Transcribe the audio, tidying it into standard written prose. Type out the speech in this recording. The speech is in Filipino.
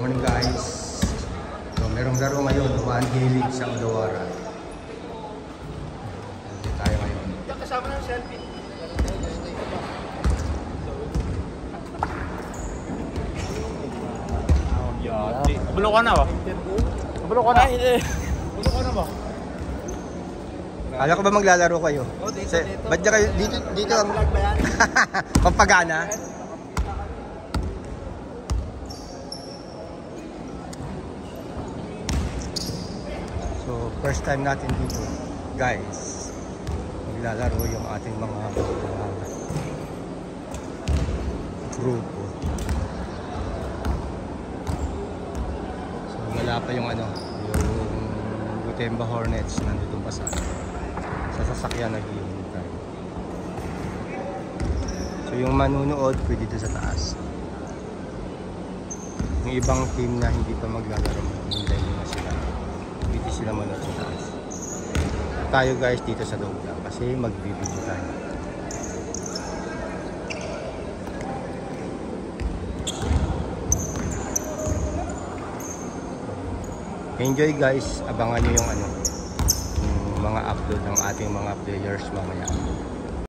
Morning guys. So merong laro ngayon, One League sa Odawara. Hindi tayo ngayon. Kasama ng selfie. Bulo ka na ba? Bulo ka na? Bulo ka na ba? Kala ko ba maglalaro kayo? Oh, dito. Ba't niya kayo? Dito lang. Pampagana? So, first time natin dito, guys. Maglalaro yung ating mga grupo. So, wala pa yung yung Gotemba Hornets nandito pa sa sasakyan naghihintay. So yung manunood pwede dito sa taas. Yung ibang team na hindi pa maglalaro, hintay muna sila. Pwede sila manood sa taas. Tayo guys dito sa loob lang kasi magbibideo tayo. Enjoy guys, abangan nyo yung mga upload ng ating mga players mamaya.